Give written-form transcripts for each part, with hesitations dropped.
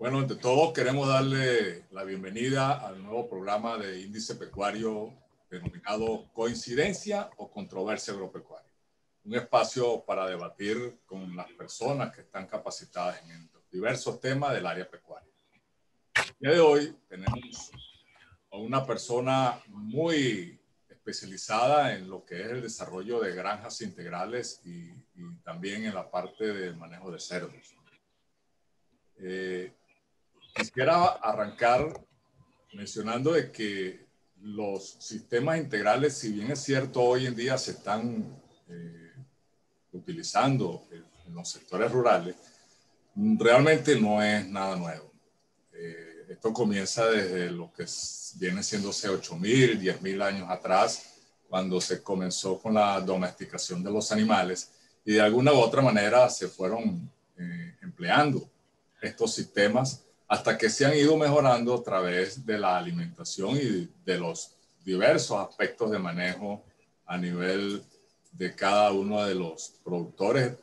Bueno, ante todo queremos darle la bienvenida al nuevo programa de índice pecuario denominado Coincidencia o Controversia Agropecuaria. Un espacio para debatir con las personas que están capacitadas en los diversos temas del área pecuaria. El día de hoy tenemos a una persona muy especializada en lo que es el desarrollo de granjas integrales y también en la parte del manejo de cerdos. Quisiera arrancar mencionando de que los sistemas integrales, si bien es cierto, hoy en día se están utilizando en los sectores rurales, realmente no es nada nuevo. Esto comienza desde lo que viene siendo hace 8.000, 10.000 años atrás, cuando se comenzó con la domesticación de los animales y de alguna u otra manera se fueron empleando estos sistemas hasta que se han ido mejorando a través de la alimentación y de los diversos aspectos de manejo a nivel de cada uno de los productores,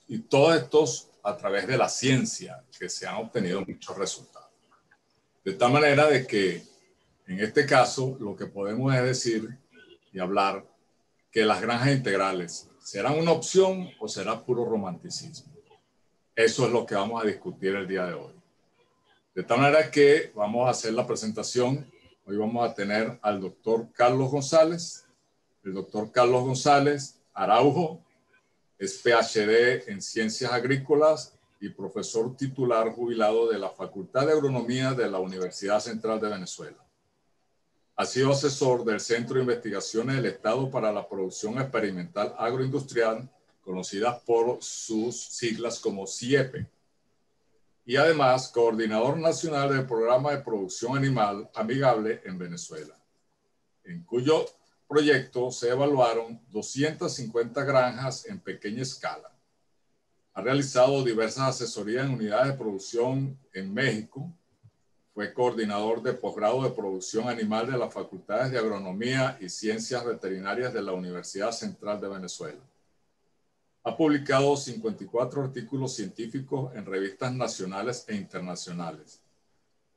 y todos estos a través de la ciencia, que se han obtenido muchos resultados. De tal manera de que en este caso lo que podemos es decir y hablar que las granjas integrales serán una opción o será puro romanticismo. Eso es lo que vamos a discutir el día de hoy. De tal manera que vamos a hacer la presentación. Hoy vamos a tener al doctor Carlos González. El doctor Carlos González Araujo es PhD en Ciencias Agrícolas y profesor titular jubilado de la Facultad de Agronomía de la Universidad Central de Venezuela. Ha sido asesor del Centro de Investigaciones del Estado para la Producción Experimental Agroindustrial, conocida por sus siglas como CIEPE. Y además coordinador nacional del programa de producción animal amigable en Venezuela, en cuyo proyecto se evaluaron 250 granjas en pequeña escala. Ha realizado diversas asesorías en unidades de producción en México. Fue coordinador de posgrado de producción animal de las Facultades de Agronomía y Ciencias Veterinarias de la Universidad Central de Venezuela. Ha publicado 54 artículos científicos en revistas nacionales e internacionales.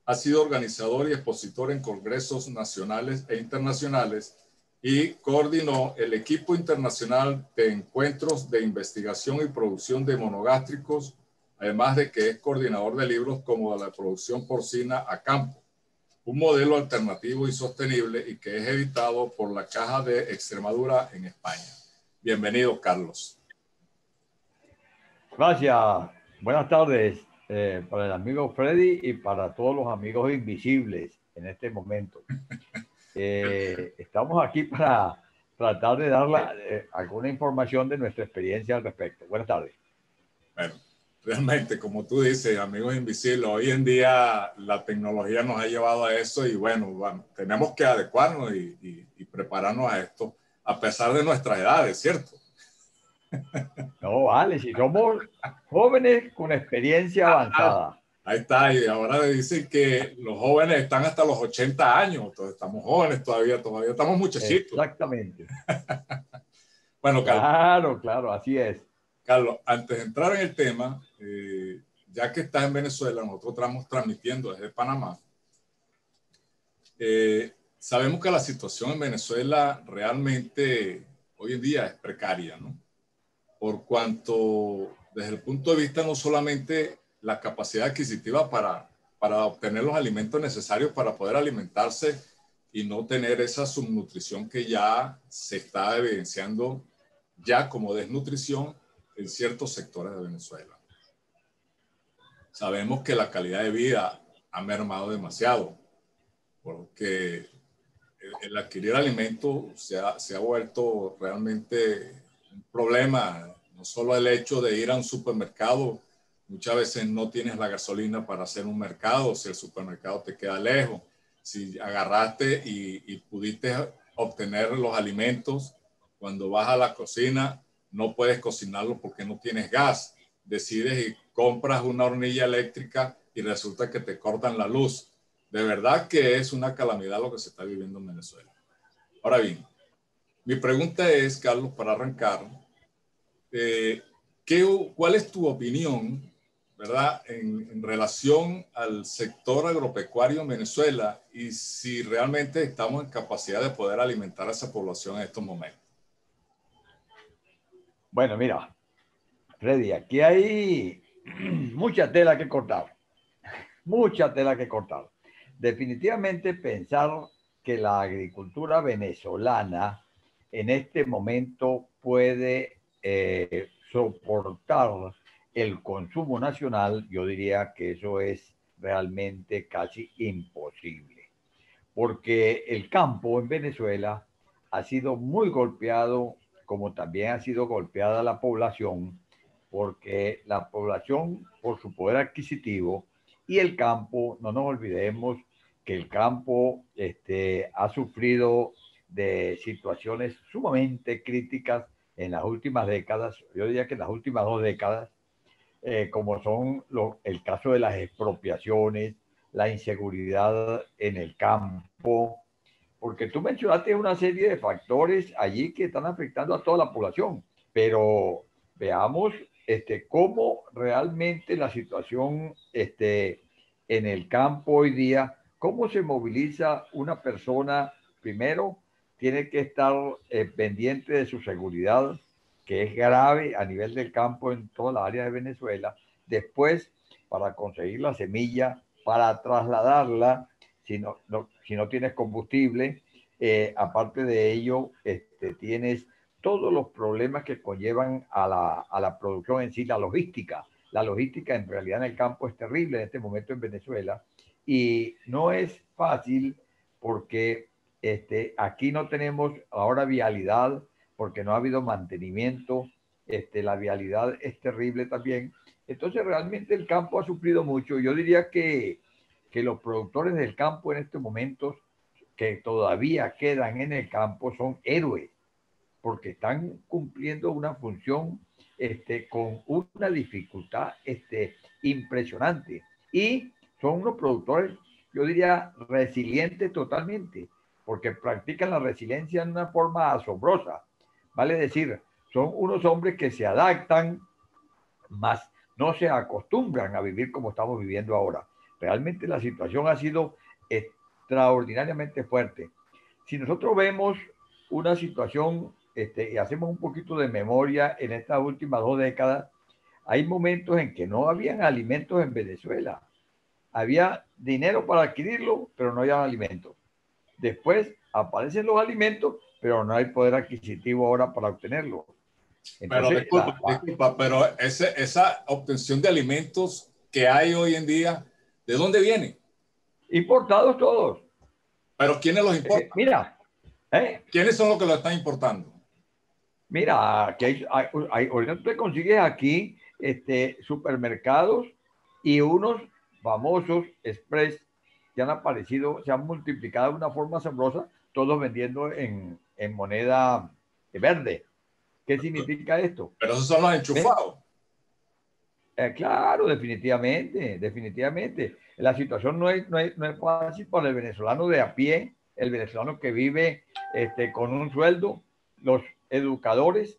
Ha sido organizador y expositor en congresos nacionales e internacionales y coordinó el equipo internacional de encuentros de investigación y producción de monogástricos, además de que es coordinador de libros como La producción porcina a campo, un modelo alternativo y sostenible, y que es editado por la Caja de Extremadura en España. Bienvenido, Carlos. Gracias. Buenas tardes para el amigo Freddy y para todos los amigos invisibles en este momento. Estamos aquí para tratar de dar alguna información de nuestra experiencia al respecto. Buenas tardes. Bueno, realmente, como tú dices, amigos invisibles, hoy en día la tecnología nos ha llevado a eso y bueno, tenemos que adecuarnos y prepararnos a esto, a pesar de nuestras edades, ¿cierto? No, vale, si somos jóvenes con experiencia avanzada. Ahí está, y ahora dicen que los jóvenes están hasta los 80 años, entonces estamos jóvenes todavía estamos muchachitos. Exactamente. Bueno, Carlos, claro, así es. Carlos, antes de entrar en el tema, ya que estás en Venezuela, nosotros estamos transmitiendo desde Panamá. Sabemos que la situación en Venezuela realmente hoy en día es precaria, ¿no? Por cuanto, desde el punto de vista no solamente la capacidad adquisitiva para obtener los alimentos necesarios para poder alimentarse y no tener esa subnutrición que ya se está evidenciando ya como desnutrición en ciertos sectores de Venezuela. Sabemos que la calidad de vida ha mermado demasiado, porque el adquirir alimentos se ha vuelto realmente un problema. No solo el hecho de ir a un supermercado, muchas veces no tienes la gasolina para hacer un mercado, si el supermercado te queda lejos, si agarraste y pudiste obtener los alimentos, cuando vas a la cocina no puedes cocinarlo porque no tienes gas, decides y compras una hornilla eléctrica y resulta que te cortan la luz. De verdad que es una calamidad lo que se está viviendo en Venezuela. Ahora bien, mi pregunta es, Carlos, para arrancar, ¿cuál es tu opinión ¿verdad? En relación al sector agropecuario en Venezuela y si realmente estamos en capacidad de poder alimentar a esa población en estos momentos. Bueno, mira, Freddy, aquí hay mucha tela que cortar, mucha tela que cortar. Definitivamente pensar que la agricultura venezolana en este momento puede soportar el consumo nacional, yo diría que eso es realmente casi imposible, porque el campo en Venezuela ha sido muy golpeado, como también ha sido golpeada la población, porque la población por su poder adquisitivo y el campo, no nos olvidemos que el campo ha sufrido de situaciones sumamente críticas en las últimas décadas, yo diría que en las últimas 2 décadas, como son el caso de las expropiaciones, la inseguridad en el campo, porque tú mencionaste una serie de factores allí que están afectando a toda la población, pero veamos cómo realmente la situación en el campo hoy día, cómo se moviliza una persona. Primero, tiene que estar pendiente de su seguridad, que es grave a nivel del campo en toda la área de Venezuela. Después, para conseguir la semilla, para trasladarla, si no tienes combustible, aparte de ello, tienes todos los problemas que conllevan a la producción en sí, la logística. La logística en realidad en el campo es terrible en este momento en Venezuela y no es fácil porque aquí no tenemos ahora vialidad, porque no ha habido mantenimiento, la vialidad es terrible también. Entonces realmente el campo ha sufrido mucho. Yo diría que los productores del campo en estos momentos que todavía quedan en el campo son héroes, porque están cumpliendo una función con una dificultad impresionante. Y son unos productores, yo diría, resilientes totalmente, porque practican la resiliencia en una forma asombrosa. Vale decir, son unos hombres que se adaptan, más no se acostumbran a vivir como estamos viviendo ahora. Realmente la situación ha sido extraordinariamente fuerte. Si nosotros vemos una situación y hacemos un poquito de memoria en estas últimas 2 décadas, hay momentos en que no habían alimentos en Venezuela. Había dinero para adquirirlo, pero no había alimentos. Después aparecen los alimentos, pero no hay poder adquisitivo ahora para obtenerlos. Pero Entonces, disculpa, pero esa obtención de alimentos que hay hoy en día, ¿de dónde viene? importados todos. Pero ¿quiénes los importan? Mira, ¿Quiénes son los que lo están importando? mira, aquí ahorita tú te consigues aquí supermercados y unos famosos express que han aparecido, se han multiplicado de una forma asombrosa, todos vendiendo en moneda verde. ¿Qué significa esto? Pero esos son los ¿Ven? enchufados. Claro, definitivamente, definitivamente. La situación no es fácil para el venezolano de a pie, el venezolano que vive con un sueldo. Los educadores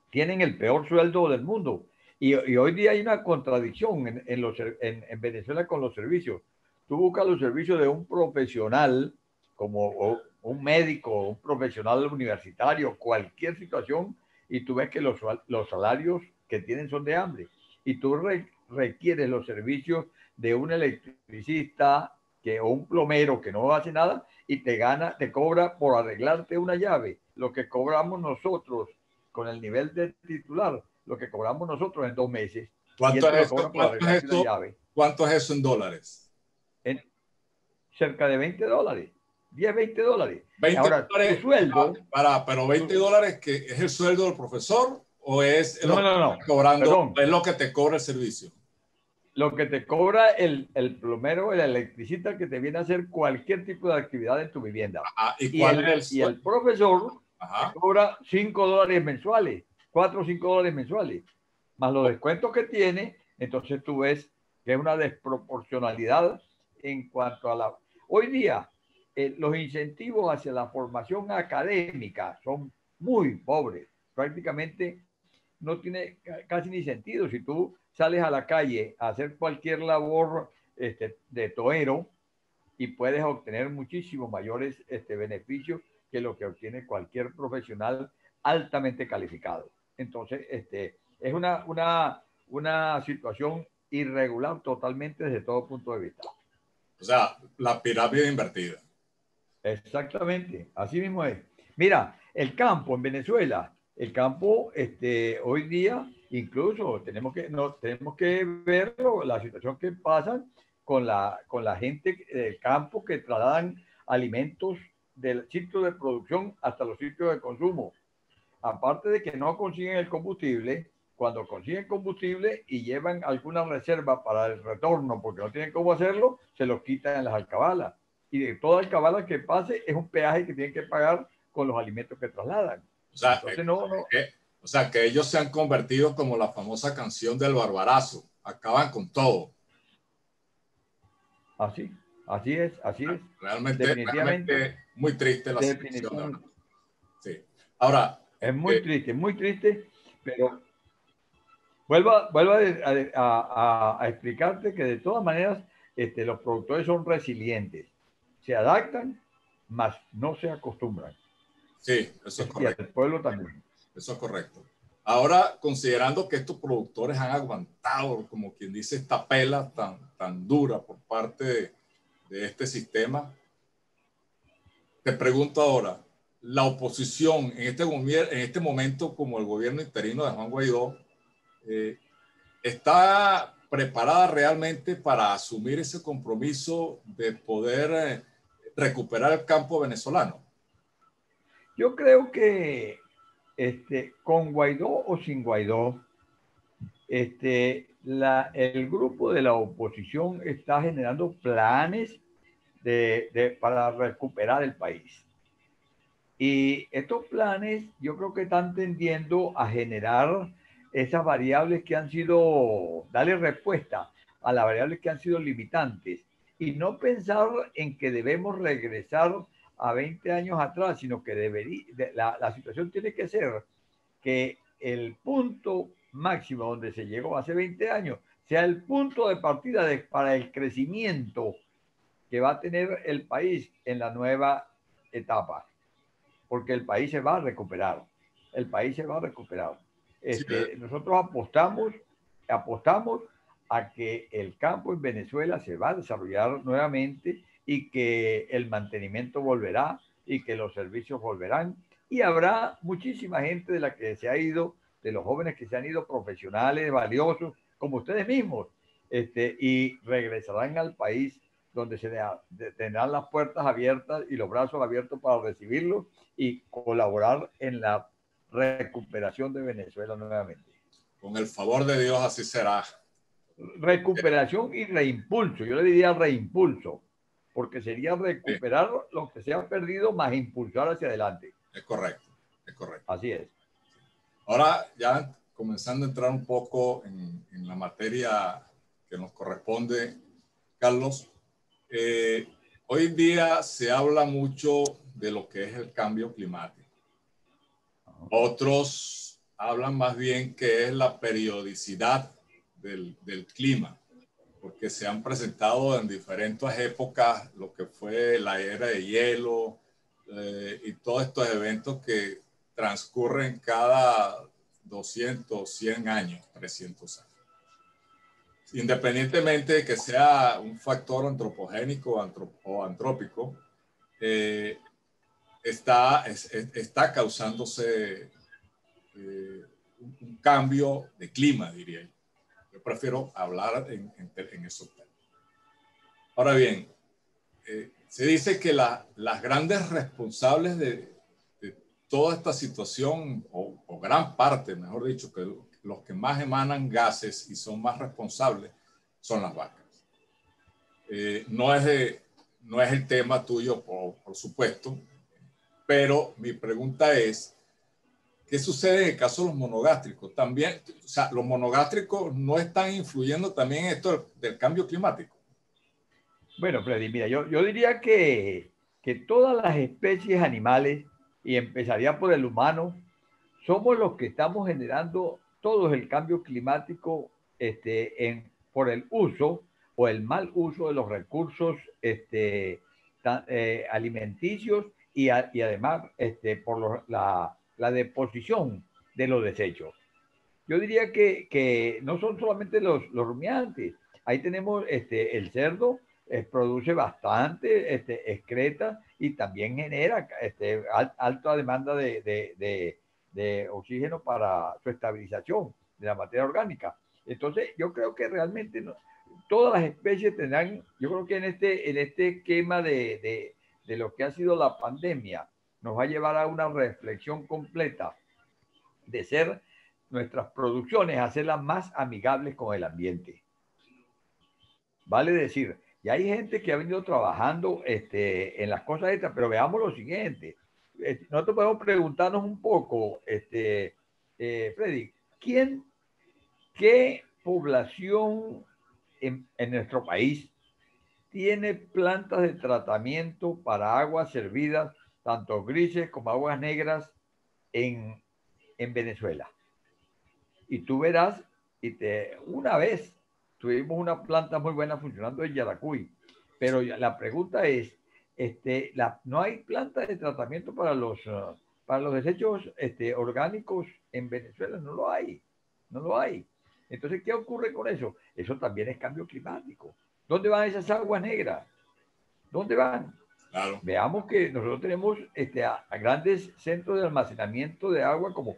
tienen el peor sueldo del mundo. Y hoy día hay una contradicción en Venezuela con los servicios. Tú buscas los servicios de un profesional, como un médico, un profesional universitario, cualquier situación, y tú ves que los salarios que tienen son de hambre. Y tú requieres los servicios de un electricista o un plomero que no hace nada y te cobra por arreglarte una llave lo que cobramos nosotros con el nivel de titular, lo que cobramos nosotros en 2 meses, y él ¿Cuánto te lo es cobra eso? por arreglarte una llave. ¿Cuánto es eso en dólares? En cerca de $20, 10, $20. 20 Ahora, tu dólares, sueldo, pero $20 que es el sueldo del profesor o es lo que no, está cobrando, perdón, es lo que te cobra el servicio. lo que te cobra el plomero, el electricista que te viene a hacer cualquier tipo de actividad en tu vivienda. Ajá, ¿y cuál es el Y el sueldo? profesor te Ajá. cobra $5 mensuales, $4 o $5 mensuales, más los descuentos que tiene. Entonces tú ves que es una desproporcionalidad en cuanto a la... Hoy día, los incentivos hacia la formación académica son muy pobres. Prácticamente no tiene casi ni sentido. Si tú sales a la calle a hacer cualquier labor de toero y puedes obtener muchísimos mayores beneficios que lo que obtiene cualquier profesional altamente calificado. Entonces, es una situación irregular totalmente desde todo punto de vista. O sea, la pirámide invertida. Exactamente, así mismo es. Mira, el campo en Venezuela, el campo hoy día, incluso tenemos que ver la situación que pasa con la gente del campo que trasladan alimentos del sitio de producción hasta los sitios de consumo. Aparte de que no consiguen el combustible, cuando consiguen combustible y llevan alguna reserva para el retorno porque no tienen cómo hacerlo, se los quitan en las alcabalas. Y de toda alcabala que pase es un peaje que tienen que pagar con los alimentos que trasladan. O sea, Entonces, o sea, que ellos se han convertido como la famosa canción del Barbarazo. Acaban con todo. Así es. Definitivamente. Realmente muy triste la situación, ¿verdad? Definitivamente. Sí. Ahora, Es muy triste, pero vuelvo a explicarte que de todas maneras los productores son resilientes, se adaptan, mas no se acostumbran. sí, eso es Y al correcto. pueblo también. Eso es correcto. Ahora, considerando que estos productores han aguantado, como quien dice, esta pela tan dura por parte de este sistema, te pregunto ahora, la oposición en este momento, como el gobierno interino de Juan Guaidó, ¿está preparada realmente para asumir ese compromiso de poder recuperar el campo venezolano? Yo creo que con Guaidó o sin Guaidó, el grupo de la oposición está generando planes para recuperar el país. Y estos planes yo creo que están tendiendo a generar esas variables que han sido, darle respuesta a las variables que han sido limitantes y no pensar en que debemos regresar a 20 años atrás, sino que la situación tiene que ser que el punto máximo donde se llegó hace 20 años sea el punto de partida para el crecimiento que va a tener el país en la nueva etapa, porque el país se va a recuperar, el país se va a recuperar. Sí, Nosotros apostamos a que el campo en Venezuela se va a desarrollar nuevamente y que el mantenimiento volverá y que los servicios volverán y habrá muchísima gente de la que se ha ido, de los jóvenes que se han ido, profesionales, valiosos, como ustedes mismos, y regresarán al país donde tendrán las puertas abiertas y los brazos abiertos para recibirlos y colaborar en la recuperación de Venezuela nuevamente. con el favor de Dios así será. Recuperación y reimpulso, yo le diría reimpulso, porque sería recuperar lo que se ha perdido más impulsar hacia adelante. Es correcto, es correcto. Así es. Ahora ya comenzando a entrar un poco en la materia que nos corresponde, Carlos, hoy en día se habla mucho de lo que es el cambio climático. Otros hablan más bien que es la periodicidad del clima, porque se han presentado en diferentes épocas lo que fue la era de hielo y todos estos eventos que transcurren cada 200, 100 años, 300 años. Independientemente de que sea un factor antropogénico o antrópico, está causándose un cambio de clima, diría yo. Yo prefiero hablar en esos términos. Ahora bien, se dice que las grandes responsables de toda esta situación, o gran parte, mejor dicho, que los que más emanan gases y son más responsables, son las vacas. No es el tema tuyo, por supuesto, pero mi pregunta es, ¿qué sucede en el caso de los monogástricos? También, o sea, los monogástricos no están influyendo también en esto del cambio climático. Bueno, Freddy, mira, yo diría que todas las especies animales, y empezaría por el humano, somos los que estamos generando todos el cambio climático por el uso o el mal uso de los recursos alimenticios y además por la deposición de los desechos. Yo diría que no son solamente los rumiantes. Ahí tenemos el cerdo, produce bastante excreta y también genera alta demanda de oxígeno para su estabilización de la materia orgánica. Entonces, yo creo que realmente todas las especies tendrán, yo creo que en este esquema de lo que ha sido la pandemia, nos va a llevar a una reflexión completa de ser nuestras producciones, hacerlas más amigables con el ambiente. Vale decir, y hay gente que ha venido trabajando en las cosas estas, pero veamos lo siguiente. Nosotros podemos preguntarnos un poco, Freddy, ¿qué población en nuestro país tiene plantas de tratamiento para aguas servidas, tanto grises como aguas negras, en Venezuela? Y tú verás, una vez tuvimos una planta muy buena funcionando en Yaracuy, pero la pregunta es, no hay planta de tratamiento para los desechos orgánicos en Venezuela, no lo hay, no lo hay. Entonces, ¿qué ocurre con eso? Eso también es cambio climático. ¿Dónde van esas aguas negras? ¿Dónde van? Claro. Veamos que nosotros tenemos a grandes centros de almacenamiento de agua como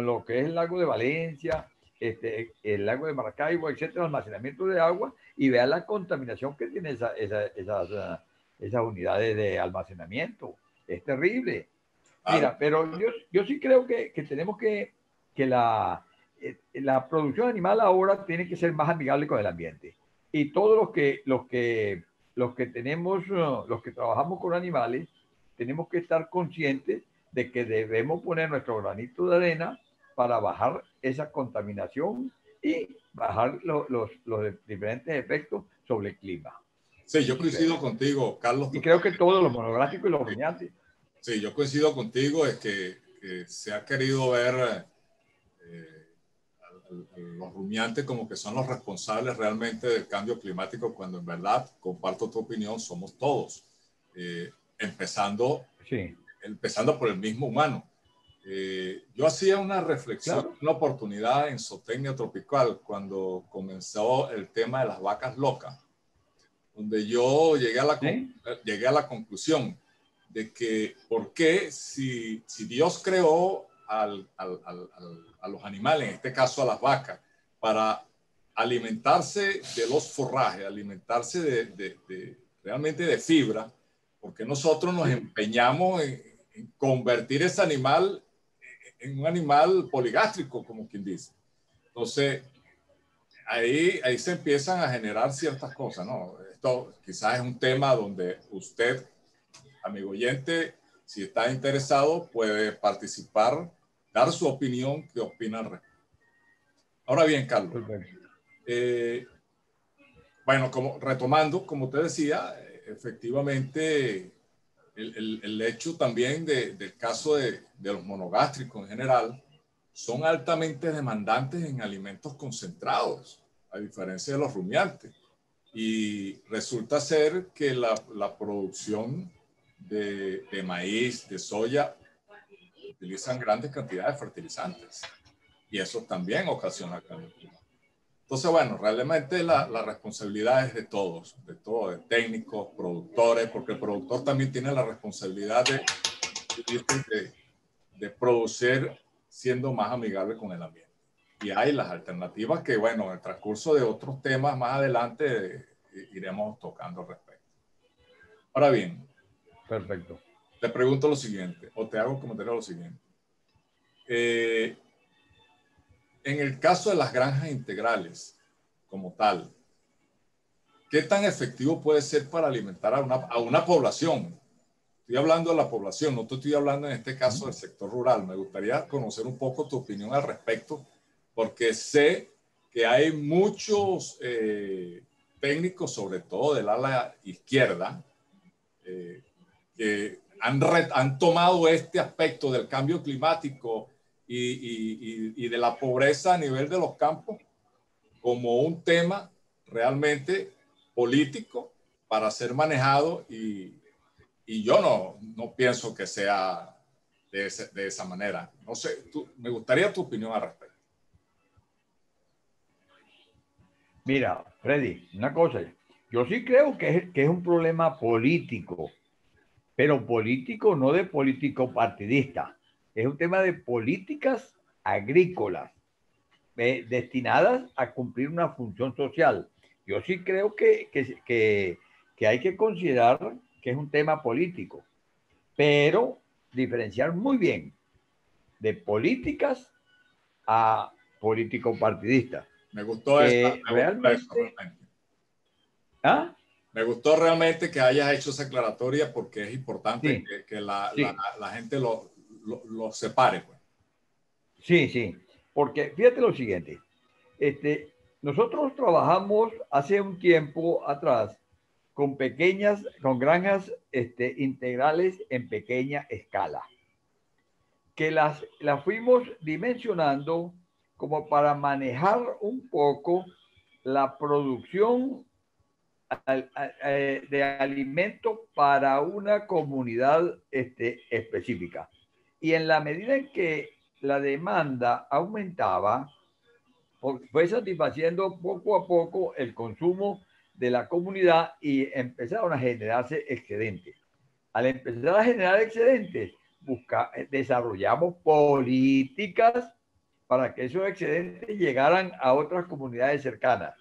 lo que es el lago de Valencia, el lago de Maracaibo, etcétera, almacenamiento de agua, y vea la contaminación que tiene esas unidades de almacenamiento. Es terrible. Claro. Mira, pero yo sí creo que tenemos que la producción animal ahora tiene que ser más amigable con el ambiente. Y todos los que tenemos, los que trabajamos con animales, tenemos que estar conscientes de que debemos poner nuestro granito de arena para bajar esa contaminación y bajar los diferentes efectos sobre el clima. Sí, yo coincido contigo, Carlos. Y creo que todos los monográficos y los rumiantes. Sí, yo coincido contigo, es que se ha querido ver los rumiantes como que son los responsables realmente del cambio climático, cuando en verdad, comparto tu opinión, somos todos, empezando por el mismo humano. Yo hacía una reflexión, claro, una oportunidad en Zootecnia Tropical cuando comenzó el tema de las vacas locas, donde yo llegué a la conclusión de que por qué si Dios creó a los animales, en este caso a las vacas, para alimentarse de los forrajes, alimentarse realmente de fibra, porque nosotros nos empeñamos en convertir ese animal en un animal poligástrico, como quien dice. Entonces, ahí se empiezan a generar ciertas cosas, ¿no? Esto quizás es un tema donde usted, amigo oyente, si está interesado, puede participar, dar su opinión, qué opina al respecto. Ahora bien, Carlos, bueno, retomando, como te decía, efectivamente, el hecho también del caso de los monogástricos en general, son altamente demandantes en alimentos concentrados, a diferencia de los rumiantes. Y resulta ser que la producción de maíz, de soya, utilizan grandes cantidades de fertilizantes. Y eso también ocasiona cambio climático. Entonces, bueno, realmente la responsabilidad es de todos, de técnicos, productores, porque el productor también tiene la responsabilidad de producir siendo más amigable con el ambiente. Y hay las alternativas que, bueno, en el transcurso de otros temas más adelante iremos tocando al respecto. Ahora bien, perfecto. Te pregunto lo siguiente, o te hago comentario lo siguiente. En el caso de las granjas integrales, como tal, ¿qué tan efectivo puede ser para alimentar a una población? Estoy hablando de la población, no te estoy hablando en este caso del sector rural. Me gustaría conocer un poco tu opinión al respecto, porque sé que hay muchos técnicos, sobre todo del ala izquierda, que han tomado este aspecto del cambio climático y de la pobreza a nivel de los campos como un tema realmente político para ser manejado y yo no pienso que sea de esa manera. No sé, me gustaría tu opinión al respecto. Mira, Freddy, una cosa, yo sí creo que es un problema político, pero político no de político partidista. Es un tema de políticas agrícolas destinadas a cumplir una función social. Yo sí creo que hay que considerar que es un tema político, pero diferenciar muy bien de políticas a político partidistas. Me gustó Que me gustó eso realmente... realmente. ¿Ah? Me gustó realmente que hayas hecho esa aclaratoria porque es importante Sí, que sí, la gente lo separe. Pues. sí, sí. Porque fíjate lo siguiente. Este, nosotros trabajamos hace un tiempo atrás con granjas integrales en pequeña escala, que las fuimos dimensionando como para manejar un poco la producción de alimentos para una comunidad específica. Y en la medida en que la demanda aumentaba, fue satisfaciendo poco a poco el consumo de la comunidad y empezaron a generarse excedentes. Al empezar a generar excedentes, desarrollamos políticas para que esos excedentes llegaran a otras comunidades cercanas.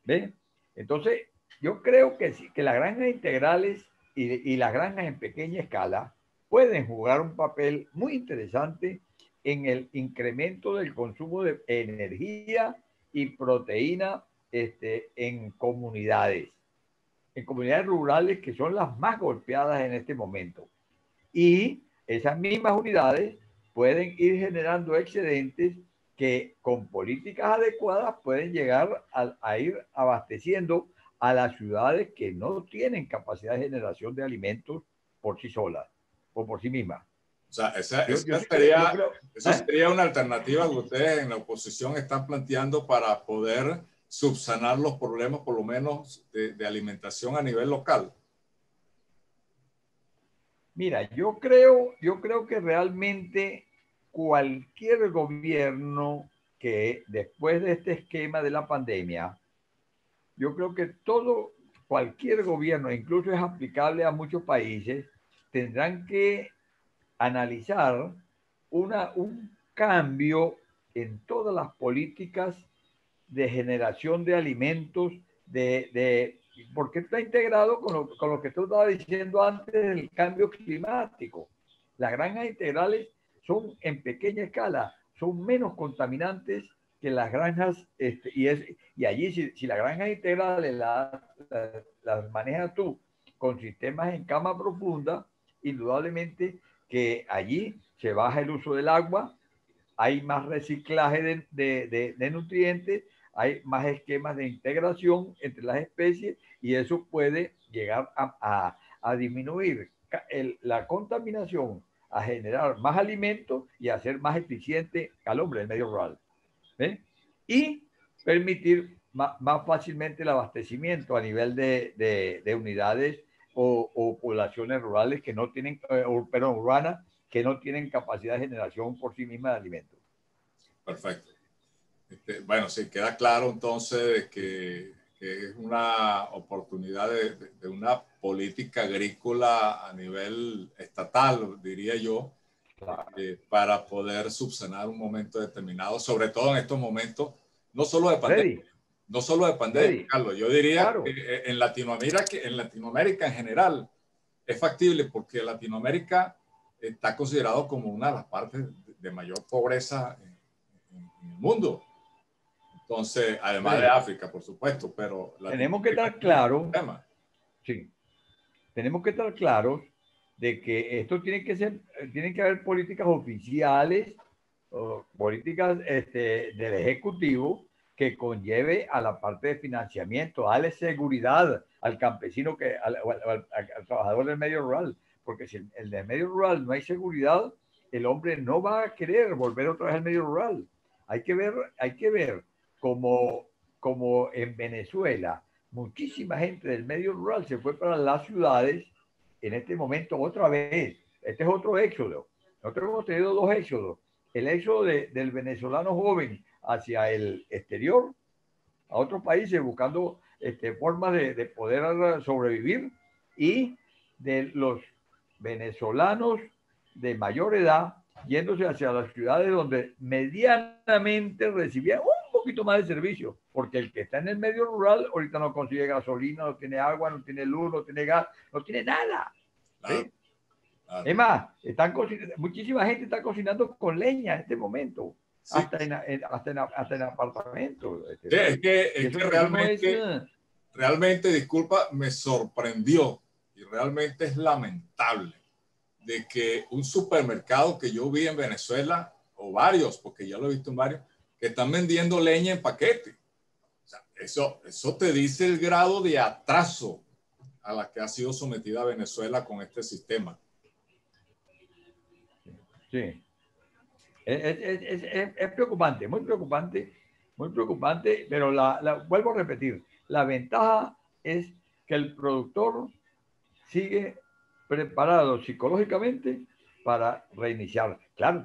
¿Ven? Entonces, yo creo que sí, que las granjas integrales y las granjas en pequeña escala pueden jugar un papel muy interesante en el incremento del consumo de energía y proteína en comunidades rurales que son las más golpeadas en este momento. Y esas mismas unidades pueden ir generando excedentes que con políticas adecuadas pueden llegar a ir abasteciendo a las ciudades que no tienen capacidad de generación de alimentos por sí solas o por sí mismas. O sea, Yo creo, eso sería una alternativa que ustedes en la oposición están planteando para poder subsanar los problemas, por lo menos, de alimentación a nivel local. mira, yo creo que realmente cualquier gobierno que después de este esquema de la pandemia, yo creo que cualquier gobierno, incluso es aplicable a muchos países, tendrán que analizar un cambio en todas las políticas de generación de alimentos, porque está integrado con lo que tú estabas diciendo antes del cambio climático. Las granjas integrales son en pequeña escala, son menos contaminantes que las granjas, y allí si las granjas integrales las manejas tú con sistemas en cama profunda, indudablemente que allí se baja el uso del agua, hay más reciclaje de nutrientes, hay más esquemas de integración entre las especies y eso puede llegar a disminuir la contaminación, a generar más alimentos y a hacer más eficiente al hombre del medio rural. ¿Ves? Y permitir más fácilmente el abastecimiento a nivel de unidades o poblaciones rurales que no tienen, perdón, urbanas, que no tienen capacidad de generación por sí misma de alimentos. Perfecto. Bueno, sí, queda claro entonces que es una oportunidad de una política agrícola a nivel estatal, diría yo, Claro. para poder subsanar un momento determinado, sobre todo en estos momentos, no solo de pandemia, Freddy, no solo de pandemia, Freddy, Carlos, yo diría claro, que en Latinoamérica en general es factible porque Latinoamérica está considerado como una de las partes de mayor pobreza en el mundo. Entonces, además de Freddy, África, por supuesto, pero tenemos que Latinoamérica estar tiene un claros, problema. sí, tenemos que estar claros de que esto tienen que haber políticas oficiales, o políticas del Ejecutivo que conlleve a la parte de financiamiento, darle seguridad al campesino, al trabajador del medio rural, porque si el del medio rural no hay seguridad, el hombre no va a querer volver otra vez al medio rural. Hay que ver como en Venezuela, muchísima gente del medio rural se fue para las ciudades en este momento otra vez. Este es otro éxodo. Nosotros hemos tenido dos éxodos. El éxodo del venezolano joven hacia el exterior, a otros países buscando formas de poder sobrevivir, y de los venezolanos de mayor edad yéndose hacia las ciudades donde medianamente recibían un poquito más de servicio, porque el que está en el medio rural ahorita no consigue gasolina, no tiene agua, no tiene luz, no tiene gas, no tiene nada. ¿Sí? Es más, muchísima gente está cocinando con leña en este momento. Sí. hasta en apartamentos. Sí, es que realmente, disculpa, me sorprendió y realmente es lamentable de que un supermercado que yo vi en Venezuela, o varios, porque ya lo he visto en varios, que están vendiendo leña en paquete. O sea, eso te dice el grado de atraso a la que ha sido sometida Venezuela con este sistema. Sí. Es preocupante, muy preocupante, pero vuelvo a repetir, la ventaja es que el productor sigue preparado psicológicamente para reiniciar. Claro,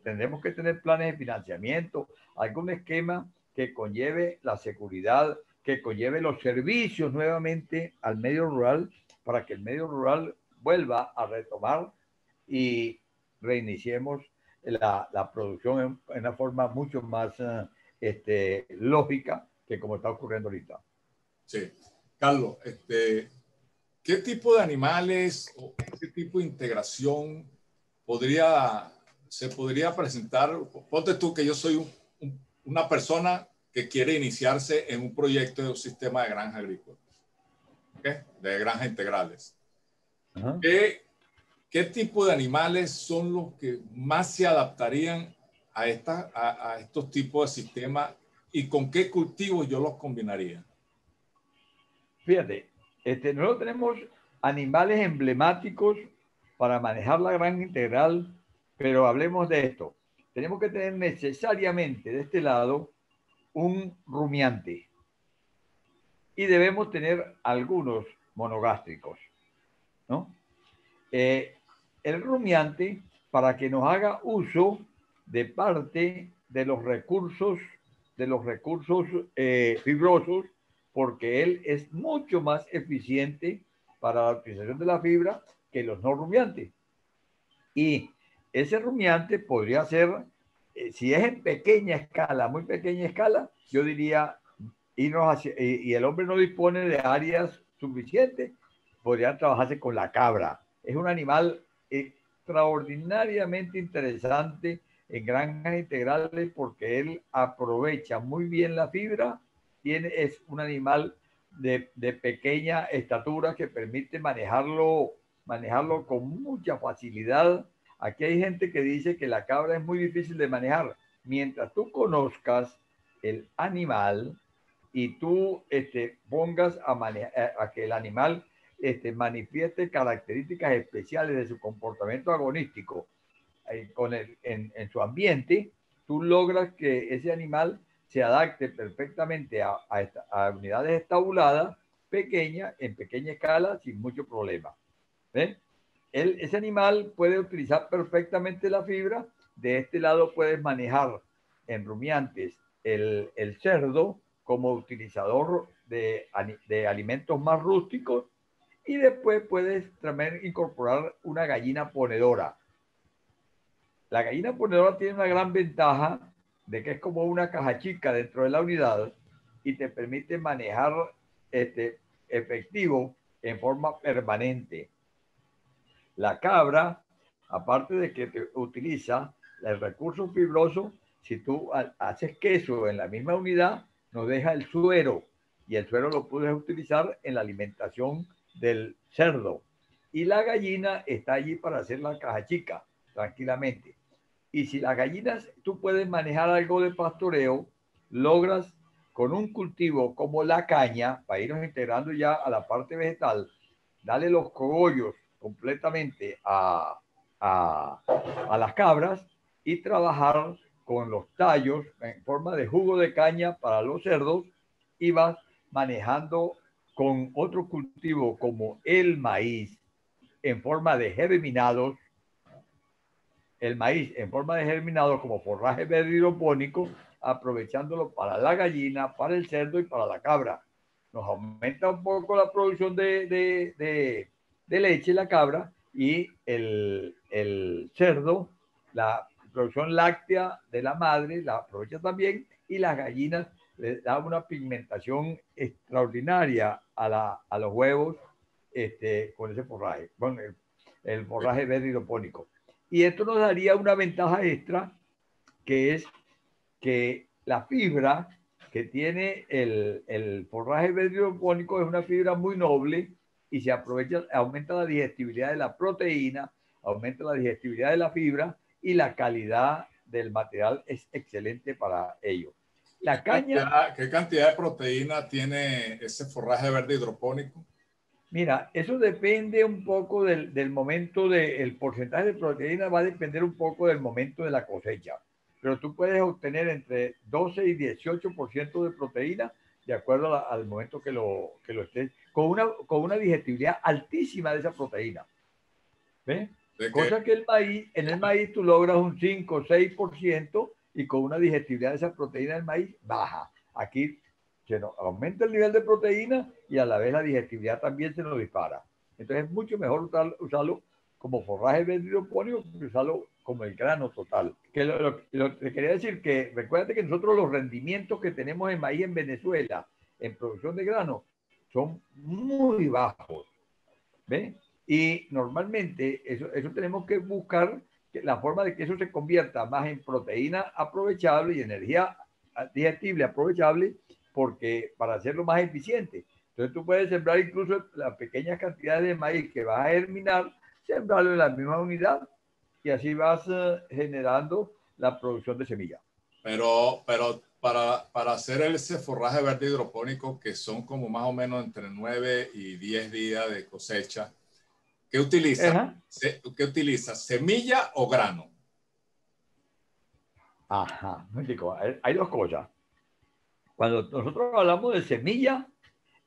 tendremos que tener planes de financiamiento, algún esquema que conlleve la seguridad, que conlleve los servicios nuevamente al medio rural, para que el medio rural vuelva a retomar y reiniciemos la producción en una forma mucho más lógica que como está ocurriendo ahorita. Sí. Carlos, ¿qué tipo de animales o qué tipo de integración se podría presentar? Ponte tú que yo soy una persona que quiere iniciarse en un proyecto de un sistema de granja agrícola, ¿okay? De granjas integrales. Uh-huh. ¿Qué tipo de animales son los que más se adaptarían a estos tipos de sistemas y con qué cultivos yo los combinaría? Fíjate, nosotros tenemos animales emblemáticos para manejar la granja integral, pero hablemos de esto. Tenemos que tener necesariamente de este lado un rumiante y debemos tener algunos monogástricos, ¿no? El rumiante, para que nos haga uso de parte de los recursos fibrosos, porque él es mucho más eficiente para la utilización de la fibra que los no rumiantes. Y ese rumiante podría ser, si es en pequeña escala, muy pequeña escala, yo diría irnos hacia, y el hombre no dispone de áreas suficientes, podría trabajarse con la cabra. Es un animal extraordinariamente interesante en granjas integrales porque él aprovecha muy bien la fibra, es un animal de pequeña estatura que permite manejarlo con mucha facilidad. Aquí hay gente que dice que la cabra es muy difícil de manejar. Mientras tú conozcas el animal y tú pongas a que el animal manifieste características especiales de su comportamiento agonístico en su ambiente, tú logras que ese animal se adapte perfectamente a unidades estabuladas, pequeñas, en pequeña escala, sin mucho problema. ¿Ven? Ese animal puede utilizar perfectamente la fibra. De este lado puedes manejar en rumiantes el cerdo como utilizador de alimentos más rústicos, y después puedes también incorporar una gallina ponedora. La gallina ponedora tiene una gran ventaja de que es como una caja chica dentro de la unidad y te permite manejar efectivo en forma permanente. La cabra, aparte de que te utiliza el recurso fibroso, si tú haces queso en la misma unidad, nos deja el suero, y el suero lo puedes utilizar en la alimentación del cerdo. Y la gallina está allí para hacer la caja chica, tranquilamente. Y si las gallinas, tú puedes manejar algo de pastoreo, logras con un cultivo como la caña, para irnos integrando ya a la parte vegetal, darle los cogollos completamente a a las cabras y trabajar con los tallos en forma de jugo de caña para los cerdos y vas manejando con otro cultivo como el maíz en forma de germinados, el maíz en forma de germinados como forraje verde hidropónico, aprovechándolo para la gallina, para el cerdo y para la cabra. Nos aumenta un poco la producción de leche la cabra y el cerdo, la producción láctea de la madre la aprovecha también y las gallinas le da una pigmentación extraordinaria a los huevos con ese forraje, con el forraje verde hidropónico. Y esto nos daría una ventaja extra, que es que la fibra que tiene el forraje verde hidropónico es una fibra muy noble y se aprovecha, aumenta la digestibilidad de la proteína, aumenta la digestibilidad de la fibra y la calidad del material es excelente para ello. La caña. ¿Qué cantidad de proteína tiene ese forraje verde hidropónico? Mira, eso depende un poco del momento, el porcentaje de proteína va a depender un poco del momento de la cosecha, pero tú puedes obtener entre 12 y 18% de proteína de acuerdo al momento que lo estés, con una digestibilidad altísima de esa proteína. ¿Ves? Cosa que en el maíz tú logras un 5 o 6% y con una digestibilidad de esa proteína del maíz baja. Aquí se nos aumenta el nivel de proteína y a la vez la digestibilidad también se nos dispara. Entonces es mucho mejor usarlo como forraje verde hidropónico que usarlo como el grano total. Que te quería decir que recuérdate que nosotros los rendimientos que tenemos en maíz en Venezuela en producción de grano son muy bajos. ¿Ves? Y normalmente eso tenemos que buscar la forma de que eso se convierta más en proteína aprovechable y energía digestible aprovechable, porque para hacerlo más eficiente. Entonces tú puedes sembrar incluso las pequeñas cantidades de maíz que vas a germinar, sembrarlo en la misma unidad y así vas generando la producción de semilla. Pero para hacer ese forraje verde hidropónico, que son como más o menos entre 9 y 10 días de cosecha, ¿qué utiliza? ¿Qué utiliza? ¿Semilla o grano? Ajá, me explico. Hay dos cosas. Cuando nosotros hablamos de semilla,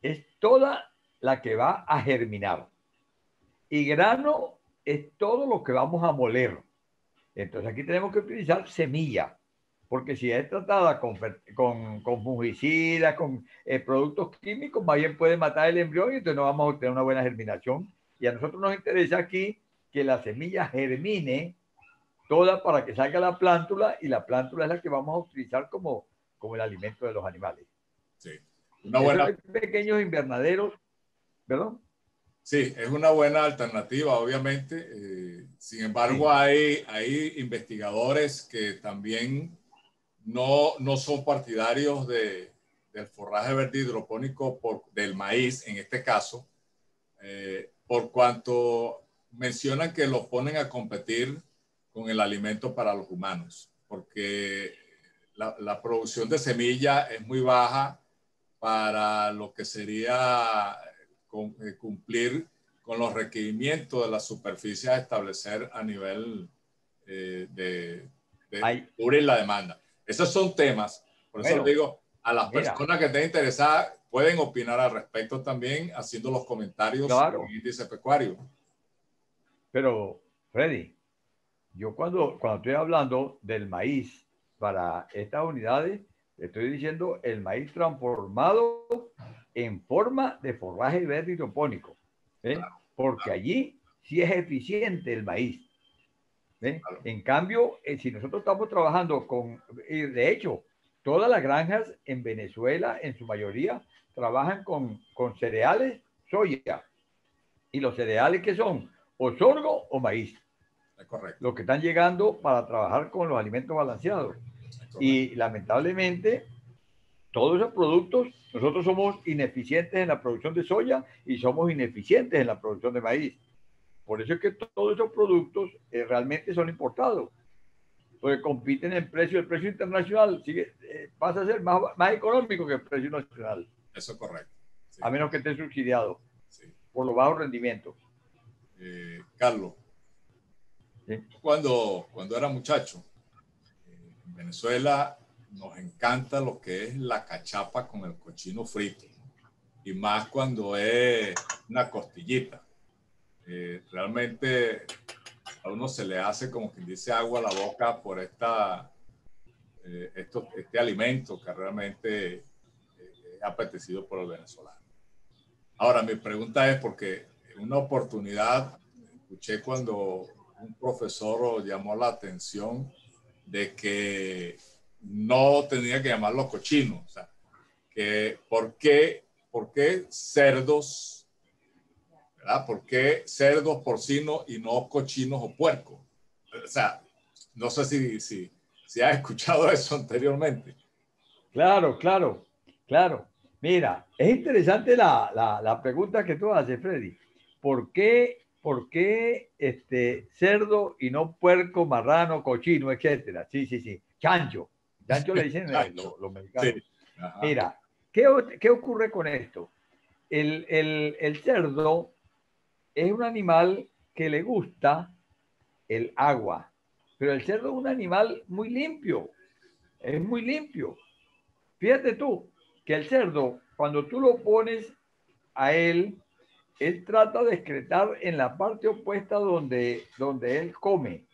es toda la que va a germinar. Y grano es todo lo que vamos a moler. Entonces aquí tenemos que utilizar semilla, porque si es tratada con fungicidas, con productos químicos, más bien puede matar el embrión y entonces no vamos a obtener una buena germinación. Y a nosotros nos interesa aquí que la semilla germine toda para que salga la plántula y la plántula es la que vamos a utilizar como el alimento de los animales. Sí. Una Esos buena, pequeños invernaderos, ¿perdón? sí, es una buena alternativa, obviamente. Sin embargo, Sí. hay investigadores que también no son partidarios del forraje verde hidropónico del maíz, en este caso, por cuanto mencionan que lo ponen a competir con el alimento para los humanos, porque la producción de semilla es muy baja para lo que sería cumplir con los requerimientos de la superficie a establecer a nivel de Hay, cubrir la demanda. Esos son temas, por eso les bueno, digo, a las mira, personas que estén interesadas pueden opinar al respecto también haciendo los comentarios en claro, Índice Pecuario. pero Freddy, yo cuando estoy hablando del maíz para estas unidades, estoy diciendo el maíz transformado en forma de forraje verde hidropónico, ¿eh? Porque allí sí es eficiente el maíz. ¿Eh? Claro. En cambio, si nosotros estamos trabajando y de hecho, todas las granjas en Venezuela, en su mayoría, trabajan con cereales, soya. Y los cereales que son o sorgo o maíz. Es correcto. Los que están llegando para trabajar con los alimentos balanceados. Es correcto. Y lamentablemente, todos esos productos, nosotros somos ineficientes en la producción de soya y somos ineficientes en la producción de maíz. Por eso es que todos esos productos realmente son importados, porque compiten en precio. El precio internacional pasa a ser más económico que el precio nacional, Eso es correcto. Sí, a menos que esté subsidiado sí. por los bajos rendimientos. Carlos. ¿sí? Cuando era muchacho, en Venezuela nos encanta lo que es la cachapa con el cochino frito, y más cuando es una costillita. Realmente a uno se le hace, como quien dice, agua a la boca por este alimento que realmente es apetecido por el venezolano. Ahora, mi pregunta es porque en una oportunidad escuché cuando un profesor llamó la atención de que no tenía que llamarlos cochinos. O sea, que por qué cerdos, ¿verdad? ¿Por qué cerdos, porcinos y no cochinos o puercos? O sea, no sé si has escuchado eso anteriormente. Claro, claro, claro. Mira, es interesante la pregunta que tú haces, Freddy. Por qué cerdo y no puerco, marrano, cochino, etcétera? Sí, sí, sí. Chancho. Chancho le dicen los Sí. mexicanos. Ajá. Mira, ¿qué ocurre con esto? El cerdo es un animal que le gusta el agua, pero el cerdo es un animal muy limpio, es muy limpio. Fíjate tú que el cerdo, cuando tú lo pones a él trata de excretar en la parte opuesta donde él come,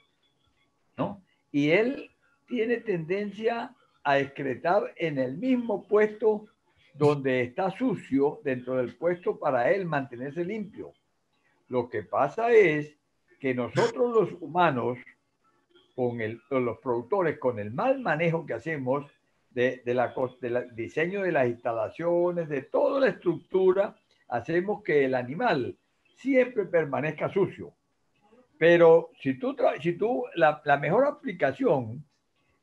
¿no? Y él tiene tendencia a excretar en el mismo puesto donde está sucio, dentro del puesto para él mantenerse limpio. Lo que pasa es que nosotros los humanos, con los productores, con el mal manejo que hacemos del diseño de las instalaciones, de toda la estructura, hacemos que el animal siempre permanezca sucio. Pero si tú la mejor aplicación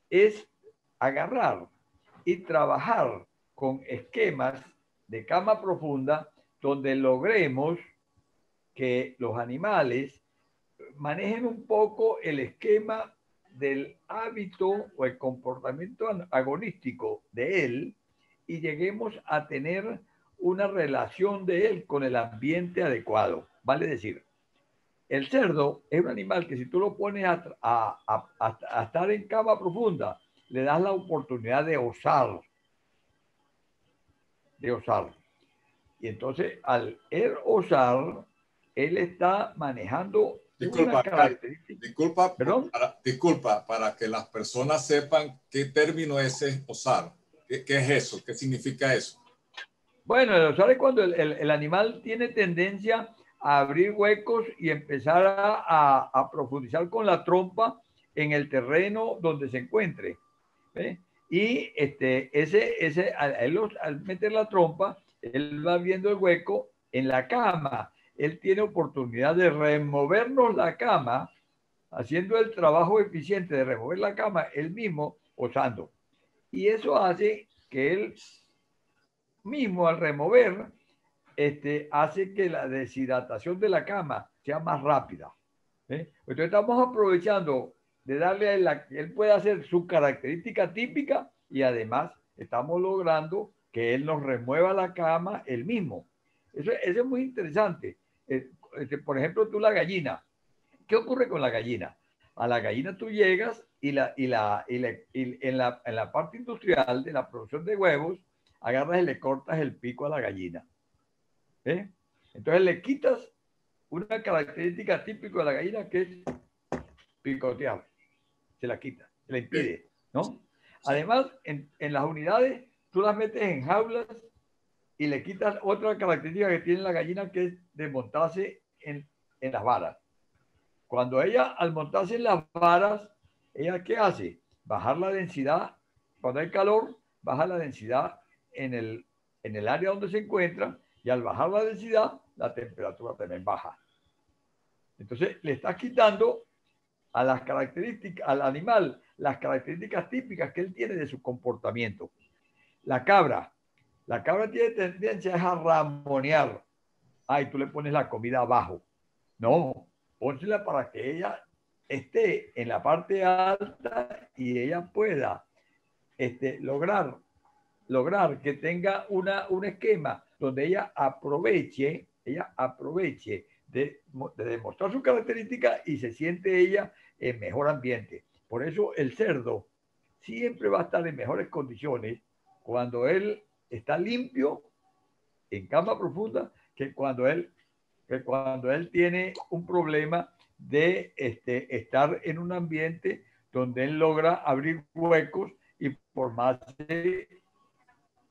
es agarrar y trabajar con esquemas de cama profunda donde logremos que los animales manejen un poco el esquema del hábito o el comportamiento agonístico de él y lleguemos a tener una relación de él con el ambiente adecuado. Vale decir, el cerdo es un animal que si tú lo pones a estar en cama profunda, le das la oportunidad de osar, de osar. Y entonces, al él osar, él está manejando una Disculpa, Carlos, característica. disculpa, ¿Perdón? disculpa, para que las personas sepan qué término es osar. ¿Qué es eso? ¿Qué significa eso? Bueno, el osar es cuando el animal tiene tendencia a abrir huecos y empezar a profundizar con la trompa en el terreno donde se encuentre. ¿Ve? Y al meter la trompa, él va viendo el hueco en la cama. Él tiene oportunidad de removernos la cama, haciendo el trabajo eficiente de remover la cama él mismo, osando. Y eso hace que él mismo, al remover, hace que la deshidratación de la cama sea más rápida. ¿Eh? Entonces estamos aprovechando de darle a él que él pueda hacer su característica típica y además estamos logrando que él nos remueva la cama él mismo. Eso es muy interesante. Por ejemplo, tú la gallina. ¿Qué ocurre con la gallina? A la gallina tú llegas y en la parte industrial de la producción de huevos, agarras y le cortas el pico a la gallina. ¿Eh? Entonces le quitas una característica típica de la gallina que es picotear. Se la quita, se la Sí, impide, ¿no? sí. Además, en las unidades, tú las metes en jaulas y le quitas otra característica que tiene la gallina que es de montarse en las varas. Cuando ella, al montarse en las varas, ¿ella qué hace? Bajar la densidad. Cuando hay calor, baja la densidad en el área donde se encuentra y al bajar la densidad, la temperatura también baja. Entonces, le estás quitando a las características, al animal, las características típicas que él tiene de su comportamiento. La cabra, la cabra tiene tendencia a ramonear. Ay, tú le pones la comida abajo. No, pónsela para que ella esté en la parte alta y ella pueda lograr que tenga un esquema donde ella aproveche de demostrar su característica y se siente ella en mejor ambiente. Por eso el cerdo siempre va a estar en mejores condiciones cuando él está limpio en cama profunda que cuando él tiene un problema de estar en un ambiente donde él logra abrir huecos y formarse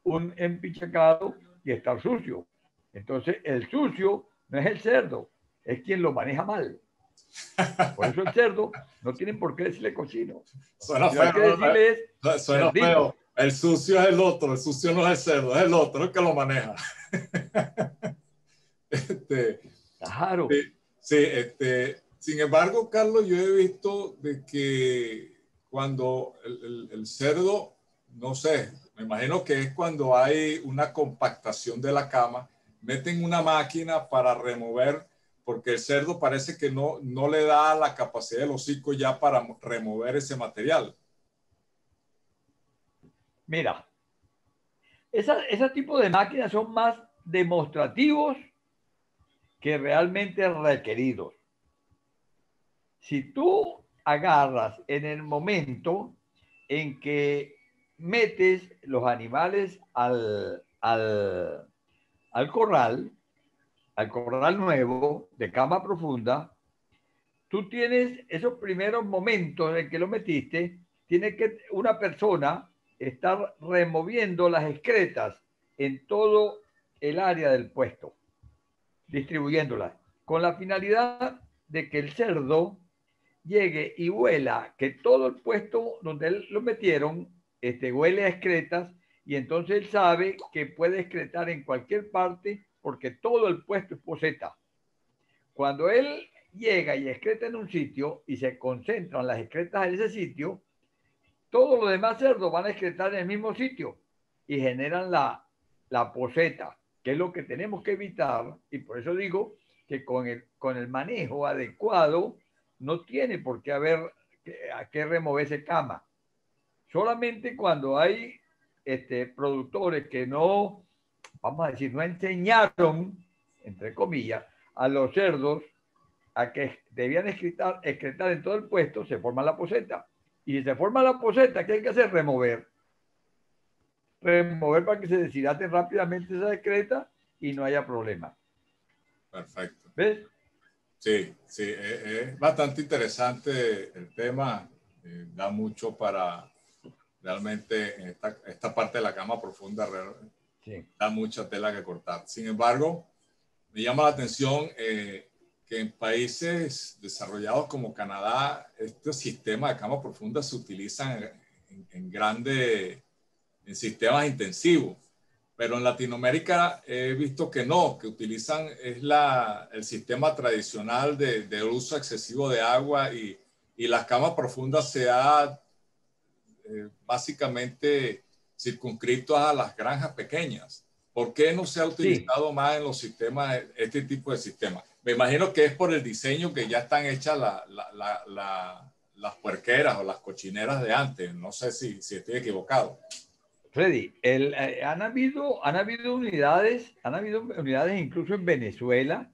un empichacado y estar sucio. Entonces, el sucio no es el cerdo, es quien lo maneja mal. Por eso el cerdo no tienen por qué decirle cochino. Suena Sino hay feo, que decirle es suena cerdito. feo. El sucio es el otro, el sucio no es el cerdo, es el otro el que lo maneja. Este, Claro. sí, sí, sin embargo, Carlos, yo he visto de que cuando el cerdo, no sé, me imagino que es cuando hay una compactación de la cama, meten una máquina para remover, porque el cerdo parece que no le da la capacidad del hocico ya para remover ese material. Mira, ese tipo de máquinas son más demostrativos que realmente requeridos. Si tú agarras en el momento en que metes los animales al corral nuevo de cama profunda, tú tienes esos primeros momentos en que lo metiste, tiene que una persona estar removiendo las excretas en todo el área del puesto, distribuyéndolas, con la finalidad de que el cerdo llegue y huela que todo el puesto donde él lo metieron huele a excretas y entonces él sabe que puede excretar en cualquier parte porque todo el puesto es poseta. Cuando él llega y excreta en un sitio y se concentran las excretas en ese sitio, todos los demás cerdos van a excretar en el mismo sitio y generan la poseta, que es lo que tenemos que evitar. Y por eso digo que con el manejo adecuado no tiene por qué haber a qué removerse cama. Solamente cuando hay productores que no, vamos a decir, no enseñaron, entre comillas, a los cerdos a que debían excretar en todo el puesto, se forma la poseta. Y si se forma la poseta, ¿qué hay que hacer? Remover para que se deshidraten rápidamente esa excreta y no haya problema. Perfecto. ¿Ves? Sí, sí, es bastante interesante el tema, da mucho para realmente en esta parte de la cama profunda, Sí. da mucha tela que cortar. Sin embargo, me llama la atención que en países desarrollados como Canadá, estos sistemas de cama profunda se utilizan en sistemas intensivos. Pero en Latinoamérica he visto que no, que utilizan el sistema tradicional de uso excesivo de agua y las camas profundas se ha básicamente circunscrito a las granjas pequeñas. ¿Por qué no se ha Sí. utilizado más en los sistemas, este tipo de sistemas? Me imagino que es por el diseño que ya están hechas las puerqueras o las cochineras de antes. No sé si estoy equivocado. Freddy, han habido unidades incluso en Venezuela